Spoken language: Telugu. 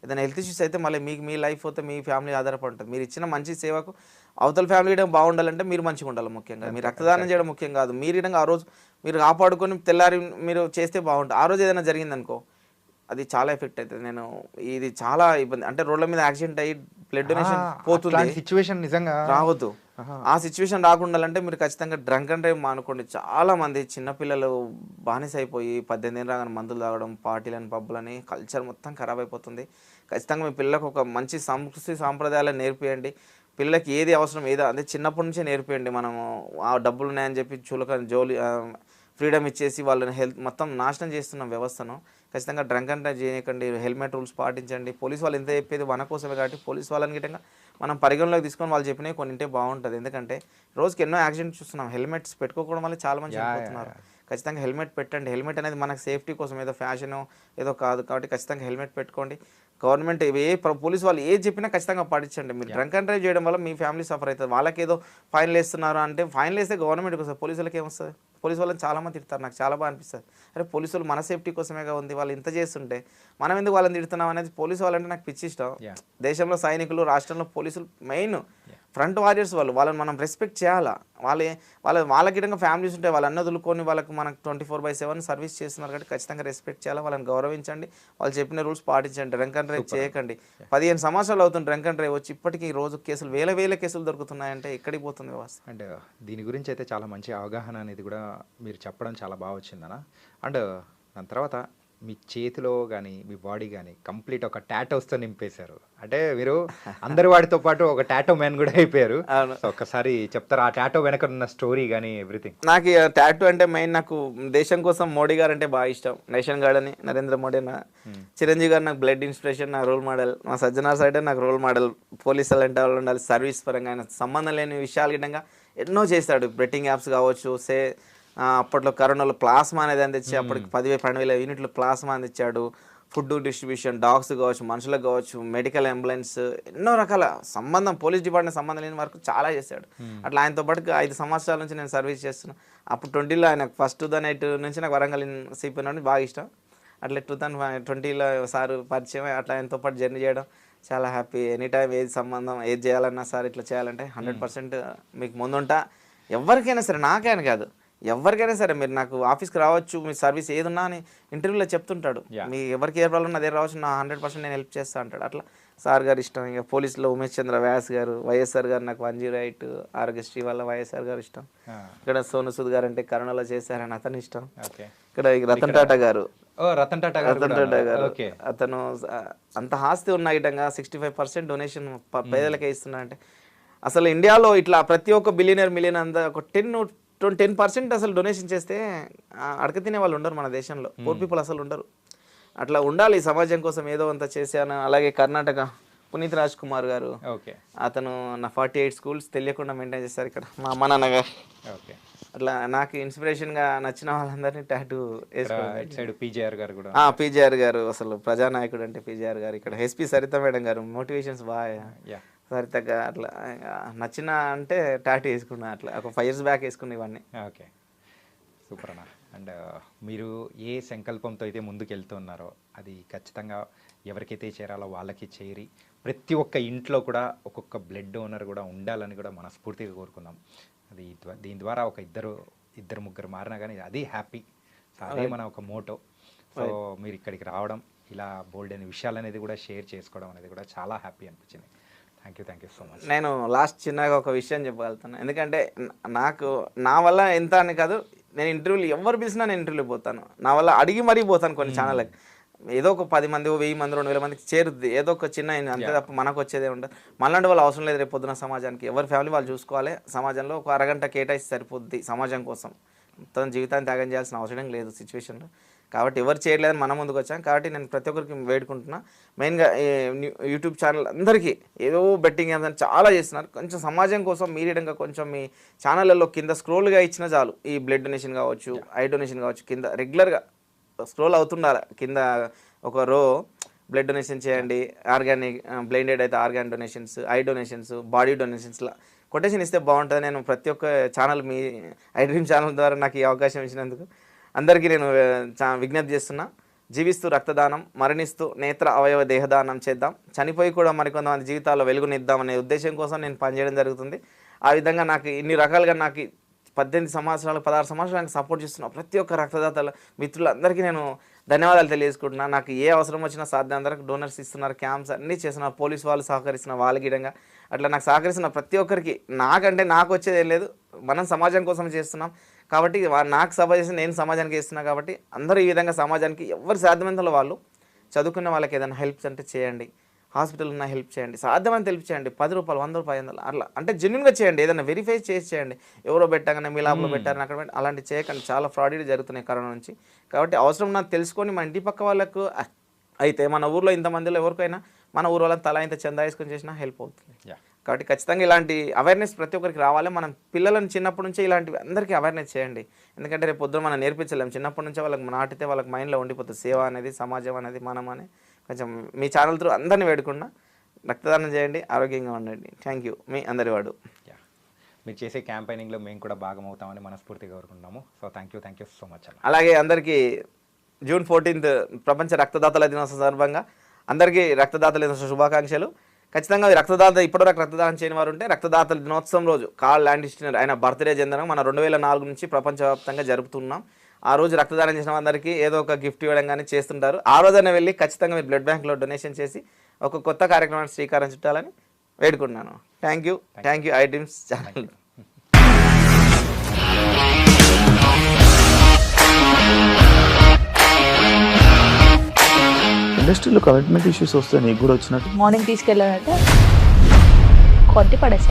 ఏదైనా హెల్త్ ఇష్యూస్ అయితే మళ్ళీ మీకు మీ లైఫ్ పోతే మీ ఫ్యామిలీ ఆధారపడి ఉంటుంది. మీరు ఇచ్చిన మంచి సేవకు అవతల ఫ్యామిలీ ఇయడం బాగుండాలంటే మీరు మంచిగా ఉండాలి ముఖ్యంగా. మీరు అంతే. రక్తదానం చేయడం ముఖ్యం కాదు. మీరు ఇడంగా ఆ రోజు మీరు కాపాడుకొని తెల్లారి మీరు చేస్తే బాగుంటుంది. ఆ రోజు ఏదైనా జరిగిందనుకో అది చాలా ఎఫెక్ట్ అవుతుంది. ఇది చాలా ఇబ్బంది అంటే రోడ్ల మీద యాక్సిడెంట్ అయ్యి బ్లడ్ డొనేషన్ పోతుంది. అట్లాంటి సిచ్యువేషన్ నిజంగా రావద్దు. ఆహా! ఆ సిచ్యువేషన్ రాకుండాలంటే మీరు ఖచ్చితంగా డ్రంక్ అండ్ డ్రైవ్ మానుకోండి. చాలామంది చిన్నపిల్లలు బానిస అయిపోయి 18 ఏళ్ళు రాగానే మందులు తాగడం, పార్టీలని, పబ్బులని కల్చర్ మొత్తం ఖరాబ్ అయిపోతుంది. ఖచ్చితంగా మీ పిల్లలకు ఒక మంచి సంస్కృతి సాంప్రదాయాలను నేర్పియండి. పిల్లలకి ఏది అవసరం ఏదో అదే చిన్నప్పటి నుంచే నేర్పియండి. మనము ఆ డబ్బులు ఉన్నాయని చెప్పి చులకన ఫ్రీడమ్ ఇచ్చేసి వాళ్ళని హెల్త్ మొత్తం నాశనం చేస్తున్న వ్యవస్థను ఖచ్చితంగా డ్రంక్ అండ్ డ్రైవ్ చేయకండి. హెల్మెట్ రూల్స్ పాటించండి. పోలీస్ వాళ్ళు ఎంత చెప్పేది మన కోసమే కాబట్టి పోలీస్ వాళ్ళని గిట్టంగా మనం పరిగణలోకి తీసుకొని వాళ్ళు చెప్పినవి కొన్నింటే బాగుంటుంది. ఎందుకంటే రోజుకి ఎన్నో యాక్సిడెంట్స్ చూస్తున్నాం. హెల్మెట్స్ పెట్టుకోవడం వల్ల చాలా మంది చనిపోతున్నారు. ఖచ్చితంగా హెల్మెట్ పెట్టండి. హెల్మెట్ అనేది మనకు సేఫ్టీ కోసం ఏదో ఫ్యాషను ఏదో కాదు కాబట్టి ఖచ్చితంగా హెల్మెట్ పెట్టుకోండి. గవర్నమెంట్ పోలీస్ వాళ్ళు ఏది చెప్పినా ఖచ్చితంగా పాటించండి. మీరు డ్రంక్ అండ్ డ్రైవ్ చేయడం వల్ల మీ ఫ్యామిలీ సఫర్ అవుతుంది. వాళ్ళకేదో ఫైన్లు వేస్తున్నారు అంటే ఫైన్లు వేస్తే గవర్నమెంట్కి వస్తుంది, పోలీసు వాళ్ళకి ఏమొస్తుంది? పోలీసు వాళ్ళని చాలామంది తిడతారు. నాకు చాలా బాగా అనిపిస్తుంది. అరే పోలీసు వాళ్ళు మన సేఫ్టీ కోసమేగా ఉంది, వాళ్ళు ఇంత చేస్తుంటే మనం ఎందుకు వాళ్ళని తిడుతున్నాం అనేది. పోలీసు వాళ్ళంటే నాకు పిచ్చి ఇష్టం. దేశంలో సైనికులు, రాష్ట్రంలో పోలీసులు మెయిన్ ఫ్రంట్ వారియర్స్ వాళ్ళని మనం రెస్పెక్ట్ చేయాలా. వాళ్ళకి విధంగా ఫ్యామిలీస్ ఉంటాయి, వాళ్ళు అన్న వదులుకొని వాళ్ళకి మనకు 24/7 సర్వీస్ చేస్తున్నారు కాబట్టి ఖచ్చితంగా రెస్పెక్ట్ చేయాలా. వాళ్ళని గౌరవించండి, వాళ్ళు చెప్పిన రూల్స్ పాటించండి. డ్రంక్ అండ్ డ్రైవ్ చేయకండి. 15 సంవత్సరాలు అవుతుంది డ్రంక్ అండ్ డ్రైవ్ వచ్చి, ఇప్పటికీ రోజు కేసులు వేల కేసులు దొరుకుతున్నాయంటే ఎక్కడికి పోతుంది వ్యవస్థ? అండ్ దీని గురించి అయితే చాలా మంచి అవగాహన అనేది కూడా మీరు చెప్పడం చాలా బాగా వచ్చిందన్న. అండ్ దాని తర్వాత మీ చేతిలో కానీ మీ బాడీ కానీ కంప్లీట్ ఒక టాటోస్తో నింపేశారు. అంటే మీరు అందరి వాడితో పాటు ఒక టాటో మ్యాన్ కూడా అయిపోయారు. సో ఒక్కసారి చెప్తారా ఆ టాటో వెనక ఉన్న స్టోరీ కానీ ఎవ్రీథింగ్? నాకు టాటూ అంటే మెయిన్ నాకు దేశం కోసం మోడీ గారు అంటే బాగా ఇష్టం. నేషన్ గార్డ్ అని నరేంద్ర మోడీ అన్న, చిరంజీవి గారు నాకు బ్లడ్ ఇన్స్పిరేషన్, నా రోల్ మోడల్. మా సజ్జనార్ సైడ్ నాకు రోల్ మోడల్. పోలీసులు అంటే వాళ్ళు ఉండాలి, సర్వీస్ పరంగా ఆయన సంబంధం లేని విషయాలు గిట్టంగా ఎన్నో చేస్తాడు. బెట్టింగ్ యాప్స్ కావచ్చు, అప్పట్లో కరోనాలో ప్లాస్మా అనేది అందించి అప్పటికి 10,000-12,000 యూనిట్లు ప్లాస్మా అందించాడు. ఫుడ్ డిస్ట్రిబ్యూషన్, డాగ్స్ కావచ్చు, మనుషులకు కావచ్చు, మెడికల్ అంబులెన్స్, ఎన్నో రకాల సంబంధం పోలీస్ డిపార్ట్మెంట్ సంబంధం లేని వరకు చాలా చేశాడు. అట్లా ఆయనతో పాటు 5 సంవత్సరాల నుంచి నేను సర్వీస్ చేస్తున్నాను. అప్పుడు 20లో ఆయన ఫస్ట్ 2008 నుంచి నాకు వరంగల్ సిపి నుండి బాగా ఇష్టం. అట్లా 2020లో సార్ పరిచయం, అట్లా ఆయనతో పాటు జర్నీ చేయడం చాలా హ్యాపీ. ఎనీ టైం ఏది సంబంధం ఏది చేయాలన్నా సార్ ఇట్లా చేయాలంటే 100% మీకు ముందుంటా. ఎవరికైనా సరే, నాకైనా కాదు ఎవరికైనా సరే, మీరు నాకు ఆఫీస్కి రావచ్చు, మీ సర్వీస్ ఏదున్నా అని ఇంటర్వ్యూలో చెప్తుంటాడు. మీ ఎవరికి ఏ ప్రాబ్లం అదే రావచ్చు, నా 100% నేను హెల్ప్ చేస్తా అంటాడు. అట్లా సార్ గారు ఇష్టం. ఇక పోలీసులో ఉమేష్ చంద్ర వ్యాస్ గారు, వైఎస్ఆర్ గారు నాకు 108 ఆరోగ్యశ్రీ వల్ల వైఎస్ఆర్ గారు ఇష్టం. ఇక్కడ సోను సూద్ గారు అంటే కరోనాలో చేశారని అతను ఇష్టం. ఇక్కడ రతన్ టాటా గారు, అతను అంత ఆస్తి ఉన్న విధంగా 65% డొనేషన్ పేదలకే ఇస్తున్నా అంటే అసలు ఇండియాలో ఇట్లా ప్రతి ఒక్క బిలియనర్ మిలియనర్ అంతా ఒక 10% అసలు డొనేషన్ చేస్తే అడక తినే వాళ్ళు ఉండరు మన దేశంలో. పూర్ పీపుల్ అసలు ఉండరు. అట్లా ఉండాలి సమాజం కోసం ఏదో అంత చేశాను. అలాగే కర్ణాటక పునీత్ రాజ్ కుమార్ గారు, అతను నా 48 స్కూల్స్ తెలియకుండా మెయింటైన్ చేస్తారు ఇక్కడ మా అమ్మ నాన్నగారు. అట్లా నాకు ఇన్స్పిరేషన్గా నచ్చిన వాళ్ళందరినీ టాటూ వేసుకుంటారు. పీజేఆర్ గారు అసలు ప్రజానాయకుడు అంటే పీజేఆర్ గారు. ఇక్కడ ఎస్పీ సరిత మేడం గారు మోటివేషన్స్ బాగా సరితగా. అట్లా నచ్చిన అంటే టాటూ వేసుకున్నా. అట్లా ఒక 5 years బ్యాక్ వేసుకున్నా ఇవన్నీ. ఓకే, సూపర్ అన్న. అండ్ మీరు ఏ సంకల్పంతో అయితే ముందుకు వెళ్తున్నారో అది ఖచ్చితంగా ఎవరికైతే చేరాలో వాళ్ళకి చేరి ప్రతి ఒక్క ఇంట్లో కూడా ఒక్కొక్క బ్లడ్ డోనర్ కూడా ఉండాలని కూడా మనస్ఫూర్తిగా కోరుకుందాం. అది దీని ద్వారా ఒక ఇద్దరు ముగ్గురు మారినా కానీ అది హ్యాపీ. అదే మన ఒక మోటో. సో మీరు ఇక్కడికి రావడం, ఇలా బోల్డ్ అనే విషయాలు అనేది కూడా షేర్ చేసుకోవడం అనేది కూడా చాలా హ్యాపీ అనిపించింది. Thank you so much. నేను లాస్ట్ చిన్నగా ఒక విషయం చెప్పగలుగుతాను. ఎందుకంటే నాకు నా వల్ల ఎంత అని కాదు, నేను ఇంటర్వ్యూలు ఎవరు పిలిచినా నేను ఇంటర్వ్యూ పోతాను. నా వల్ల అడిగి మరీ పోతాను. కొన్ని ఛానళ్ళకి ఏదో ఒక 10 మంది, 1000 మంది, 2000 మందికి చేరుద్ది ఏదో ఒక చిన్న, అంతే తప్ప మనకు వచ్చేదే ఉండదు. మనలాంటి వాళ్ళు అవసరం లేదు. రేపు పొద్దున సమాజానికి ఎవరి ఫ్యామిలీ వాళ్ళు చూసుకోవాలి. సమాజంలో ఒక అరగంట కేటాయిస్తే సరిపోద్ది. సమాజం కోసం మొత్తం జీవితాన్ని త్యాగం చేయాల్సిన అవసరం లేదు సిచ్యువేషన్లో. కాబట్టి ఎవరు చేయలేదని మన ముందుకు వచ్చాం. కాబట్టి నేను ప్రతి ఒక్కరికి వేడుకుంటున్నా. మెయిన్గా యూట్యూబ్ ఛానల్ అందరికీ ఏదో బెట్టింగ్ ఏమైనా చాలా చేస్తున్నారు. కొంచెం సమాజం కోసం మీరేటంగా కొంచెం మీ ఛానళ్ళలో కింద స్క్రోల్గా ఇచ్చిన చాలు. ఈ బ్లడ్ డొనేషన్ కావచ్చు, ఐ డొనేషన్ కావచ్చు, కింద రెగ్యులర్గా స్క్రోల్ అవుతుండాలి. కింద ఒక రో బ్లడ్ డొనేషన్ చేయండి, ఆర్గానిక్ బ్లైండెడ్ అయితే organ donations, eye donations, body డొనేషన్స్లా కొటేషన్ ఇస్తే బాగుంటుంది. నేను ప్రతి ఒక్క ఛానల్ మీ ఐ డ్రీమ్ ఛానల్ ద్వారా నాకు ఈ అవకాశం ఇచ్చినందుకు అందరికీ నేను విజ్ఞప్తి చేస్తున్నా. జీవిస్తూ రక్తదానం, మరణిస్తూ నేత్ర అవయవ దేహదానం చేద్దాం, చనిపోయి కూడా మరికొంతమంది జీవితాల్లో వెలుగునిద్దాం అనే ఉద్దేశం కోసం నేను పనిచేయడం జరుగుతుంది. ఆ విధంగా నాకు ఇన్ని రకాలుగా నాకు 18 సంవత్సరాలు 16 సంవత్సరాలకు సపోర్ట్ చేస్తున్న ప్రతి ఒక్క రక్తదాతల మిత్రులందరికీ నేను ధన్యవాదాలు తెలియజేసుకుంటున్నాను. నాకు ఏ అవసరం వచ్చినా సాధ్యమంతవరకు డోనర్స్ ఇస్తున్నారు, క్యాంప్స్ అన్నీ చేస్తున్నారు, పోలీస్ వాళ్ళు సహకరిస్తున్నారు వాళ్ళకి విధంగా. అట్లా నాకు సహకరిస్తున్న ప్రతి ఒక్కరికి నాకంటే నాకు వచ్చేది ఏం లేదు, మనం సమాజం కోసం చేస్తున్నాం కాబట్టి నాకు సభ చేసి నేను సమాజానికి ఇస్తున్నా కాబట్టి అందరూ ఈ విధంగా సమాజానికి ఎవరు సాధ్యమైనంతలో వాళ్ళు చదువుకున్న వాళ్ళకి ఏదైనా హెల్ప్ అంటే చేయండి, హాస్పిటల్ ఉన్న హెల్ప్ చేయండి, సాధ్యమని హెల్ప్ చేయండి. 10 రూపాయలు 100 రూపాయలు 500 అట్లా అంటే జెన్యున్గా చేయండి. ఏదైనా వెరిఫై చేసి చేయండి. ఎవరో పెట్టగానే మీ ల్యాబ్లో పెట్టారని అక్కడ అలాంటివి చేయకండి. చాలా ఫ్రాడీలు జరుగుతున్నాయి కరోనా నుంచి. కాబట్టి అవసరం నాకు తెలుసుకొని మన ఇంటి పక్క వాళ్ళకు అయితే మన ఊర్లో ఇంతమందిలో ఎవరికైనా మన ఊరు వాళ్ళని తలా ఇంత చందా వేసుకొని చేసినా హెల్ప్ అవుతుంది. కాబట్టి ఖచ్చితంగా ఇలాంటి అవేర్నెస్ ప్రతి ఒక్కరికి రావాలి. మనం పిల్లలను చిన్నప్పటి నుంచే ఇలాంటివి అందరికీ అవేర్నెస్ చేయండి. ఎందుకంటే రేపు పొద్దున మనం నేర్పించలేము. చిన్నప్పటి నుంచే వాళ్ళకి నాటితే వాళ్ళకి మైండ్లో ఉండిపోతుంది సేవ అనేది, సమాజం అనేది, మనం అని. కొంచెం మీ ఛానల్ త్రూ అందరినీ వేడుకున్నా రక్తదానం చేయండి, ఆరోగ్యంగా ఉండండి. Thank you. మీ అందరి వాడు. మీరు చేసే క్యాంపెయినింగ్లో మేము కూడా భాగమవుతామని మనస్ఫూర్తిగా కోరుకుంటున్నాము. So thank you so much అన్న. అలాగే అందరికీ జూన్ 14 ప్రపంచ రక్తదాతల దినోత్సవం సందర్భంగా అందరికీ రక్తదాతల దినోత్సవ శుభాకాంక్షలు. ఖచ్చితంగా రక్తదాత ఇప్పటివరకు రక్తదానం చేయని వారు ఉంటే రక్తదాతల దినోత్సవం రోజు కార్ల్ ల్యాండిస్టర్ ఆయన బర్త్డే జన్మదినం మన 2004 నుంచి ప్రపంచవ్యాప్తంగా జరుపుతున్నాం. ఆ రోజు రక్తదానం చేసిన అందరికీ ఏదో ఒక గిఫ్ట్ ఇవ్వడం కానీ చేస్తుంటారు. ఆ రోజున వెళ్ళి ఖచ్చితంగా మీరు బ్లడ్ బ్యాంక్లో డొనేషన్ చేసి ఒక కొత్త కార్యక్రమాన్ని శ్రీకారం చుట్టాలని వేడుకుంటున్నాను. Thank you I dreams channel. ఇండస్ట్రీలో కమిట్మెంట్ ఇష్యూస్ వస్తే నీకు కూడా వచ్చినట్టు మార్నింగ్ తీసుకెళ్ళాలంటే కొట్టి పడేస్తాడు.